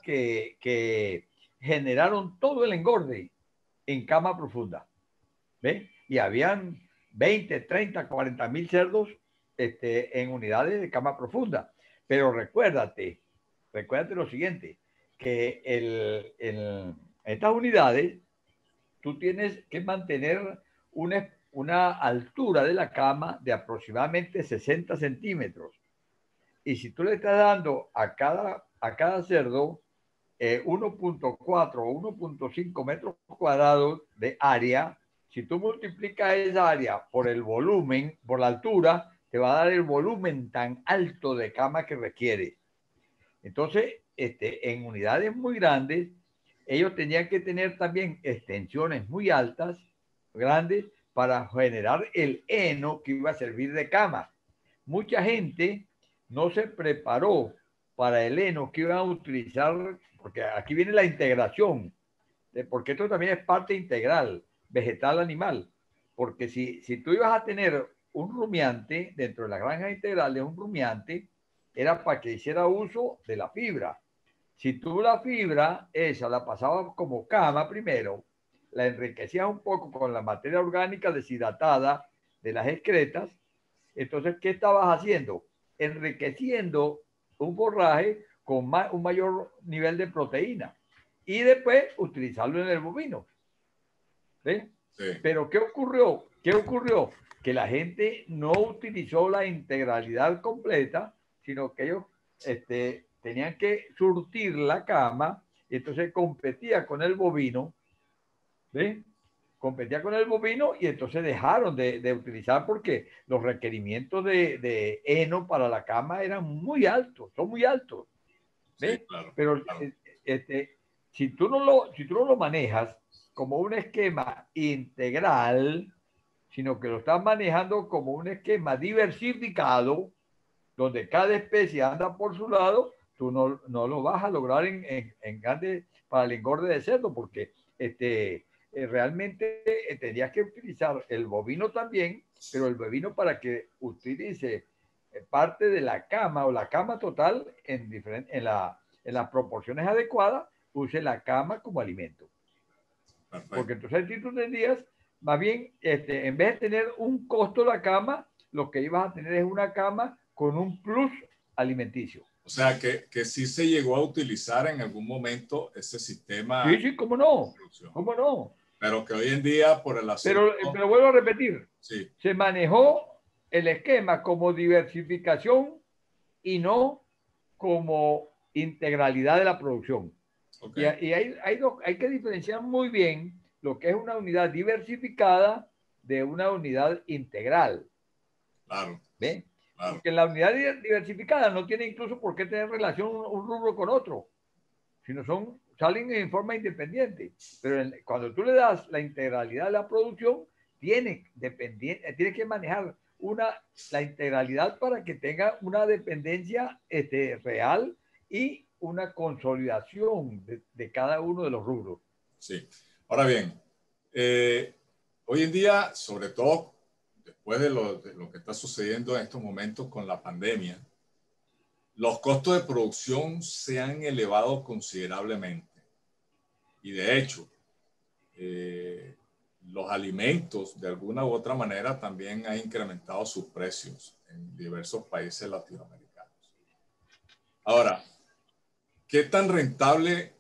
que generaron todo el engorde en cama profunda. ¿Ves? Y habían 20, 30, 40 mil cerdos en unidades de cama profunda. Pero recuérdate lo siguiente, que estas unidades tú tienes que mantener una altura de la cama de aproximadamente 60 centímetros. Y si tú le estás dando a cada cerdo 1.4 o 1.5 metros cuadrados de área, si tú multiplicas esa área por el volumen, por la altura, te va a dar el volumen tan alto de cama que requiere. Entonces, en unidades muy grandes, ellos tenían que tener también extensiones muy altas, grandes, para generar el heno que iba a servir de cama. Mucha gente no se preparó para el heno que iban a utilizar, porque aquí viene la integración, porque esto también es parte integral, vegetal, animal. Porque si tú ibas a tener un rumiante dentro de la granja integral de un rumiante, era para que hiciera uso de la fibra. Si tú la fibra esa la pasabas como cama primero, la enriquecías un poco con la materia orgánica deshidratada de las excretas, entonces, ¿qué estabas haciendo? Enriqueciendo un forraje con un mayor nivel de proteína y después utilizarlo en el bovino. ¿Ves? Sí. Pero ¿qué ocurrió? ¿Qué ocurrió? Que la gente no utilizó la integralidad completa, sino que ellos tenían que surtir la cama y entonces competía con el bovino. ¿Ves? Competía con el bovino y entonces dejaron de utilizar porque los requerimientos de heno para la cama eran muy altos, son muy altos. ¿Ves? Sí, claro, Pero claro. si tú no lo manejas como un esquema integral, sino que lo estás manejando como un esquema diversificado, donde cada especie anda por su lado, tú no lo vas a lograr en grandes para el engorde de cerdo, porque realmente tendrías que utilizar el bovino también, pero el bovino para que utilice parte de la cama o la cama total en las proporciones adecuadas, use la cama como alimento. Perfecto. Porque entonces si tú tendrías, más bien, en vez de tener un costo de la cama, lo que ibas a tener es una cama con un plus alimenticio. O sea, que sí se llegó a utilizar en algún momento ese sistema Sí, sí, cómo de no, producción, cómo no. pero que hoy en día por el asunto, Pero vuelvo a repetir, sí, se manejó el esquema como diversificación y no como integralidad de la producción. ok, Y hay que diferenciar muy bien lo que es una unidad diversificada de una unidad integral. claro, ¿Ve? claro, Porque la unidad diversificada no tiene incluso por qué tener relación un rubro con otro, sino salen en forma independiente. Pero cuando tú le das la integralidad de la producción, tiene que manejar la integralidad para que tenga una dependencia real y una consolidación de cada uno de los rubros. sí. Ahora bien, eh, hoy en día, sobre todo después de lo que está sucediendo en estos momentos con la pandemia, los costos de producción se han elevado considerablemente. Y de hecho, eh, los alimentos de alguna u otra manera también han incrementado sus precios en diversos países latinoamericanos. Ahora, ¿qué tan rentable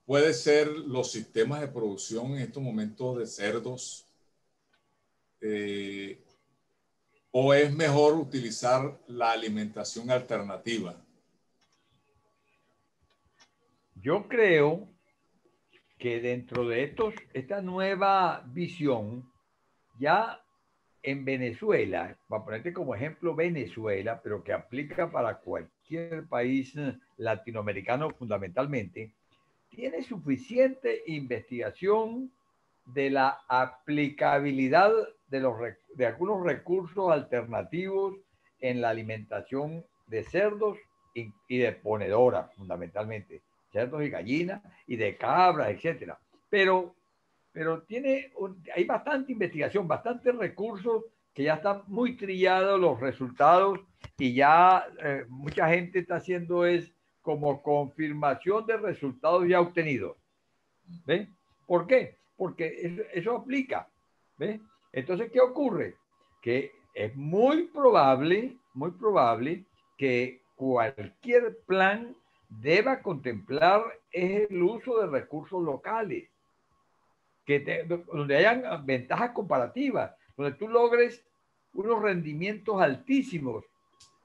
puede ser los sistemas de producción en estos momentos de cerdos? Eh, ¿O es mejor utilizar la alimentación alternativa? Yo creo que dentro de esta nueva visión, ya en Venezuela, para ponerte como ejemplo Venezuela, pero que aplica para cualquier país latinoamericano fundamentalmente, tiene suficiente investigación de la aplicabilidad de algunos recursos alternativos en la alimentación de cerdos y de ponedoras, fundamentalmente, cerdos y gallinas, y de cabras, etcétera. Pero hay bastante investigación, bastantes recursos que ya están muy trillados los resultados y ya mucha gente está haciendo es como confirmación de resultados ya obtenidos. ¿Ves? ¿Por qué? Porque eso aplica. ¿Ves? Entonces, ¿qué ocurre? Que es muy probable que cualquier plan deba contemplar el uso de recursos locales, donde hayan ventajas comparativas, donde tú logres unos rendimientos altísimos.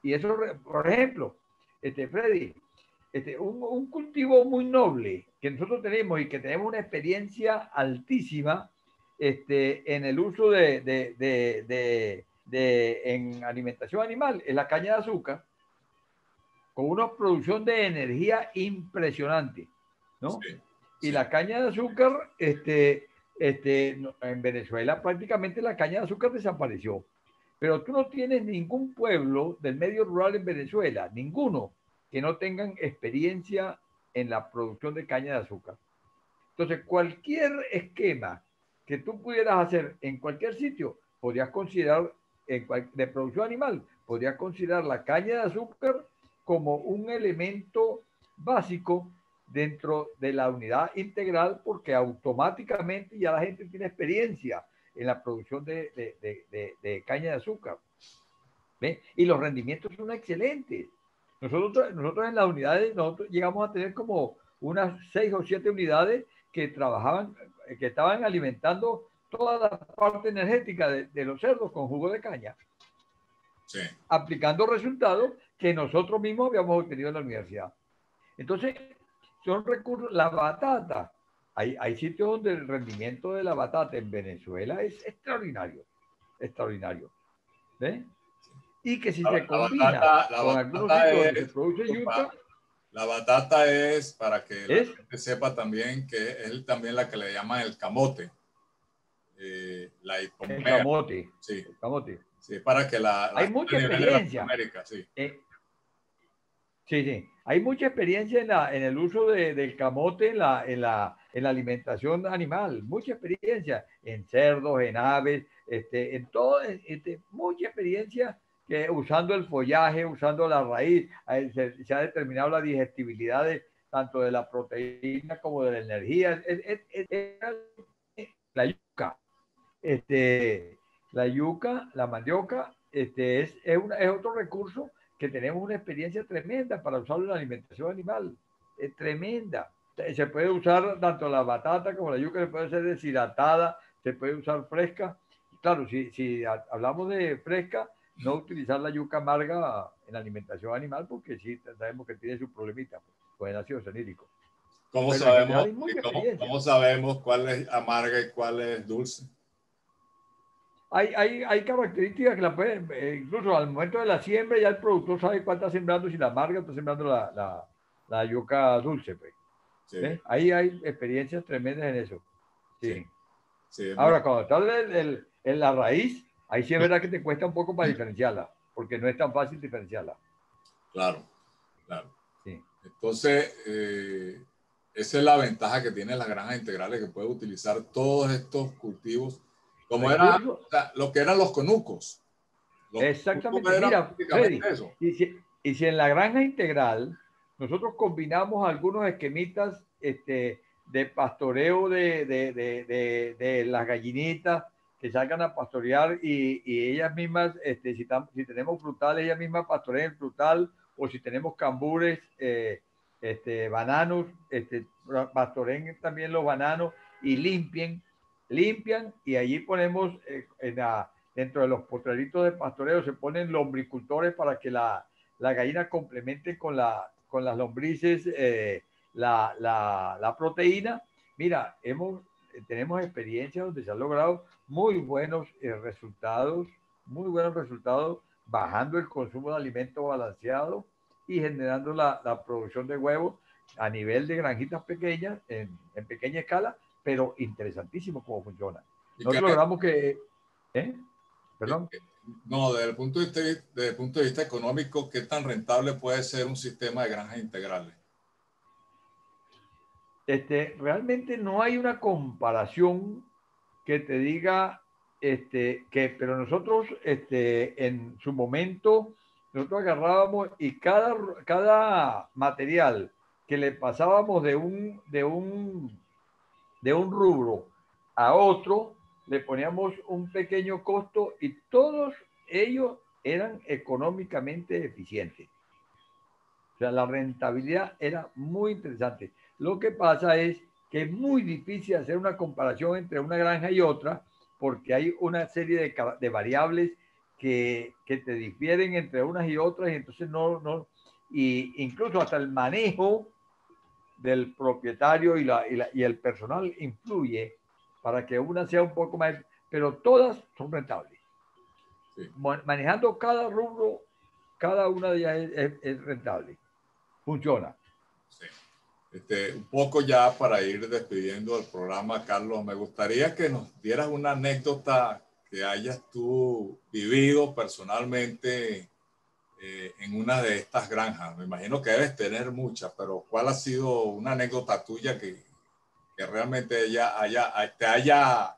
Y eso, por ejemplo, Freddy, un cultivo muy noble que nosotros tenemos y que tenemos una experiencia altísima en el uso en alimentación animal, es la caña de azúcar, con una producción de energía impresionante, ¿no? Sí, Y sí, la caña de azúcar, en Venezuela prácticamente la caña de azúcar desapareció. Pero tú no tienes ningún pueblo del medio rural en Venezuela, ninguno, que no tengan experiencia en la producción de caña de azúcar. Entonces, cualquier esquema que tú pudieras hacer en cualquier sitio, podrías considerar, de producción animal, podrías considerar la caña de azúcar como un elemento básico dentro de la unidad integral porque automáticamente ya la gente tiene experiencia en la producción de caña de azúcar. ¿Ve? Y los rendimientos son excelentes. Nosotros en las unidades, nosotros llegamos a tener como unas 6 o 7 unidades que trabajaban, que estaban alimentando toda la parte energética de los cerdos con jugo de caña, Sí. aplicando resultados que nosotros mismos habíamos obtenido en la universidad. Entonces, son recursos, la batata, hay sitios donde el rendimiento de la batata en Venezuela es extraordinario, extraordinario. ¿Ves? Y que si se combina con algunos sitios donde se produce yuca. La batata es, para que la ¿Es? gente sepa también, que es también la que le llaman el camote. La El hipomea. camote. Sí. El camote. Sí, para que la Hay mucha nivel de experiencia. Latinoamérica, sí. Sí, sí. Hay mucha experiencia en el uso del camote en la alimentación animal. Mucha experiencia en cerdos, en aves, en todo, mucha experiencia que usando el follaje, usando la raíz, se ha determinado la digestibilidad tanto de la proteína como de la energía. La yuca, la yuca, la mandioca, es otro recurso que tenemos una experiencia tremenda para usarlo en la alimentación animal. Es tremenda. Se puede usar tanto la batata como la yuca, se puede ser deshidratada, se puede usar fresca. Claro, si hablamos de fresca, no utilizar la yuca amarga en la alimentación animal porque sí sabemos que tiene su problemita con el ácido salicílico. ¿Cómo Pero en general sabemos, hay mucha experiencia. cómo sabemos cuál es amarga y cuál es dulce? Hay características que la pueden, incluso al momento de la siembra ya el productor sabe cuál está sembrando, si la amarga está sembrando la yuca dulce. Pues. Sí. Ahí hay experiencias tremendas en eso. Sí. Sí. Sí, Ahora, cuando está en la raíz, ahí sí es verdad que te cuesta un poco para diferenciarla, porque no es tan fácil diferenciarla. Claro, claro. Sí. Entonces, esa es la ventaja que tienen las granjas integrales, que puede utilizar todos estos cultivos, como era, o sea, lo que eran los conucos. Los Exactamente. conucos eran Mira, prácticamente Freddy, eso. y si en la granja integral nosotros combinamos algunos esquemitas de pastoreo de las gallinitas que salgan a pastorear y ellas mismas, si tenemos frutales, ellas mismas pastorean el frutal, o si tenemos cambures, bananos, pastoreen también los bananos y limpian y allí ponemos dentro de los potreritos de pastoreo se ponen lombricultores para que la gallina complemente con las lombrices la proteína. Mira, tenemos experiencias donde se han logrado muy buenos resultados, bajando el consumo de alimentos balanceados y generando la producción de huevos a nivel de granjitas pequeñas, en pequeña escala, pero interesantísimo cómo funciona. Nosotros logramos que... Perdón. No, desde el punto de vista económico, ¿qué tan rentable puede ser un sistema de granjas integrales? Realmente no hay una comparación que te diga pero nosotros en su momento nosotros agarrábamos y cada material que le pasábamos de un rubro a otro, le poníamos un pequeño costo y todos ellos eran económicamente eficientes. O sea, la rentabilidad era muy interesante. Lo que pasa es que es muy difícil hacer una comparación entre una granja y otra porque hay una serie de variables que te difieren entre unas y otras y entonces y incluso hasta el manejo del propietario y el personal influye para que una sea un poco más, pero todas son rentables. Sí. Manejando cada rubro, cada una de ellas es rentable. Funciona. Sí. Un poco ya para ir despidiendo el programa, Carlos, me gustaría que nos dieras una anécdota que hayas tú vivido personalmente en una de estas granjas. Me imagino que debes tener muchas, pero ¿cuál ha sido una anécdota tuya que realmente te haya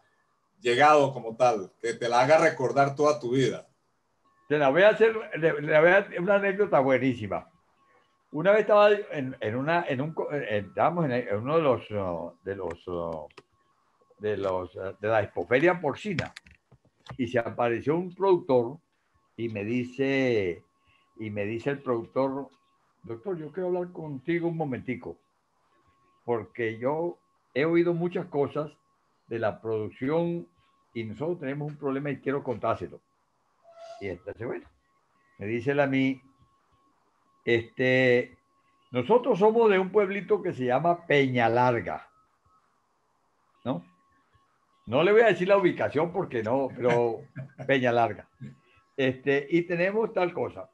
llegado como tal, que te la haga recordar toda tu vida? Te la voy a hacer una anécdota buenísima. una vez estaba estábamos en uno de la expoferia porcina y se apareció un productor y me dice el productor, doctor, yo quiero hablar contigo un momentico, porque yo he oído muchas cosas de la producción y nosotros tenemos un problema y quiero contárselo. Y entonces, bueno, me dice él a mí, nosotros somos de un pueblito que se llama Peña Larga, ¿no? No le voy a decir la ubicación porque no, pero Peña Larga. Y tenemos tal cosa.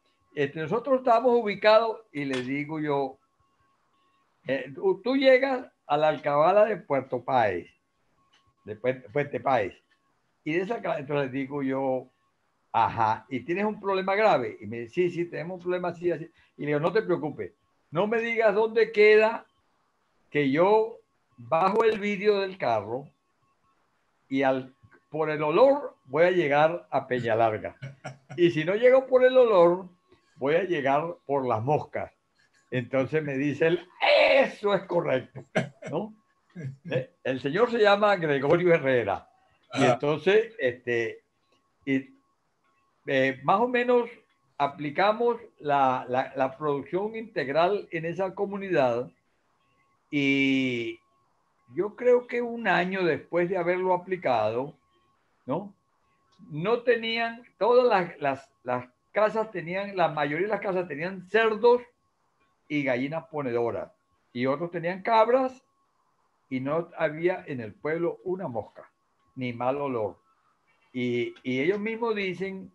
Nosotros estamos ubicados y le digo yo, tú llegas a la alcabala de Puerto Páez, de Puente Páez, y de esa, entonces digo yo, ajá, y tienes un problema grave. Y me dice, sí, sí, tenemos un problema así, así. Y le digo, no te preocupes, no me digas dónde queda, que yo bajo el vidrio del carro y por el olor voy a llegar a Peña Larga. Y si no llego por el olor, voy a llegar por las moscas. Entonces me dice él, eso es correcto, ¿no? El señor se llama Gregorio Herrera. Y Ajá. entonces, y, más o menos aplicamos la producción integral en esa comunidad y yo creo que un año después de haberlo aplicado, ¿no? No tenían, todas las casas tenían, la mayoría de las casas tenían cerdos y gallinas ponedoras y otros tenían cabras y no había en el pueblo una mosca, ni mal olor. Y ellos mismos dicen,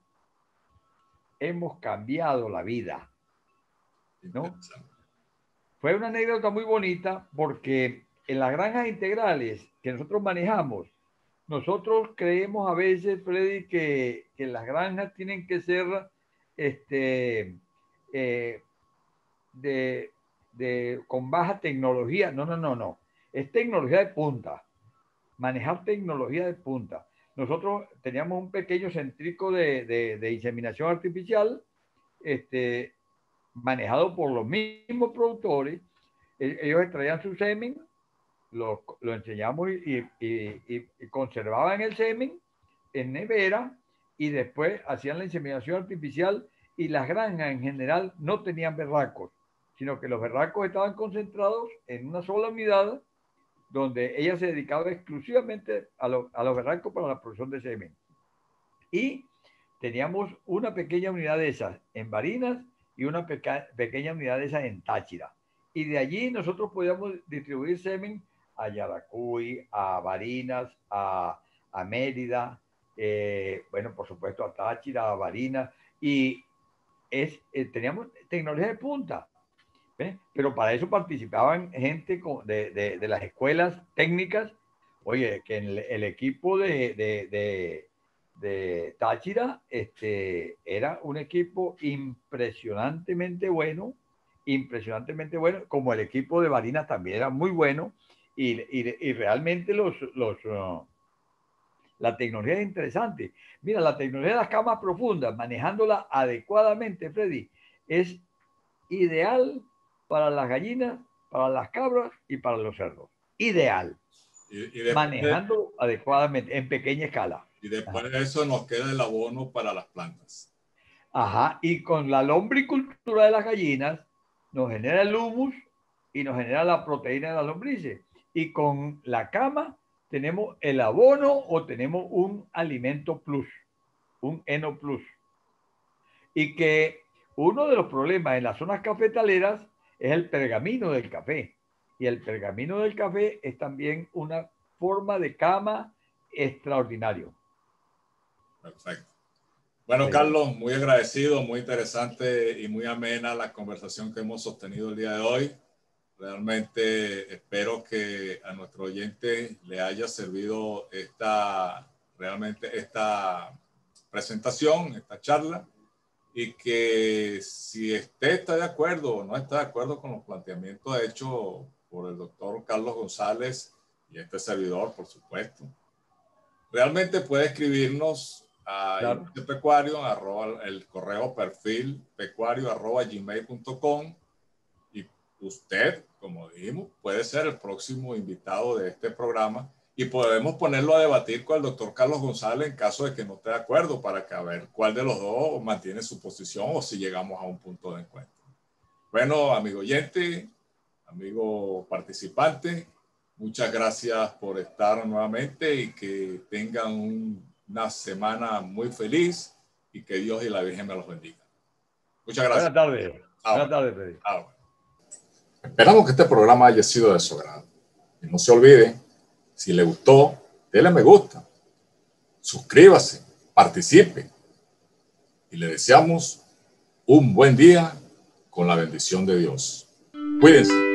hemos cambiado la vida, ¿no? Interesante. Fue una anécdota muy bonita porque en las granjas integrales que nosotros manejamos, nosotros creemos a veces, Freddy, que las granjas tienen que ser eh, de, con baja tecnología. No, no, no, no. Es tecnología de punta. Manejar tecnología de punta. Nosotros teníamos un pequeño centrico de inseminación artificial, este, manejado por los mismos productores. Ellos extraían su semen, lo enseñamos y conservaban el semen en nevera y después hacían la inseminación artificial y las granjas en general no tenían berracos, sino que los berracos estaban concentrados en una sola unidad donde ella se dedicaba exclusivamente a los berracos para la producción de semen. Y teníamos una pequeña unidad de esas en Barinas y una pequeña unidad de esas en Táchira. Y de allí nosotros podíamos distribuir semen a Yaracuy, a Barinas, a Mérida, bueno, por supuesto a Táchira, a Barinas, y teníamos tecnología de punta. ¿Ves? Pero para eso participaban gente de las escuelas técnicas. Oye, que el equipo de Táchira era un equipo impresionantemente bueno, como el equipo de Barinas también era muy bueno, y realmente la tecnología es interesante. Mira, la tecnología de las camas profundas, manejándola adecuadamente, Freddy, es ideal para las gallinas, para las cabras y para los cerdos. Ideal, Y manejando adecuadamente en pequeña escala. después Ajá. de eso nos queda el abono para las plantas. Ajá. Y con la lombricultura de las gallinas nos genera el humus y nos genera la proteína de las lombrices. Y con la cama tenemos el abono o tenemos un alimento plus, un eno plus. Y que uno de los problemas en las zonas cafetaleras es el pergamino del café. Y el pergamino del café es también una forma de cama extraordinario. Perfecto. Bueno, Sí. Carlos, muy agradecido, muy interesante y muy amena la conversación que hemos sostenido el día de hoy. Realmente espero que a nuestro oyente le haya servido realmente esta presentación, esta charla, y que si usted está de acuerdo o no está de acuerdo con los planteamientos hechos por el doctor Carlos González y este servidor, por supuesto, realmente puede escribirnos a Claro. pecuario, el correo perfil pecuario @gmail.com, usted, como dijimos, puede ser el próximo invitado de este programa y podemos ponerlo a debatir con el doctor Carlos González en caso de que no esté de acuerdo para que a ver cuál de los dos mantiene su posición o si llegamos a un punto de encuentro. Bueno, amigo oyente, amigo participante, muchas gracias por estar nuevamente y que tengan una semana muy feliz y que Dios y la Virgen me los bendiga. Muchas gracias. Buenas tardes. Buenas tardes, Freddy. Esperamos que este programa haya sido de su agrado. Y no se olvide, si le gustó, déle me gusta, suscríbase, participe. Y le deseamos un buen día con la bendición de Dios. Cuídense.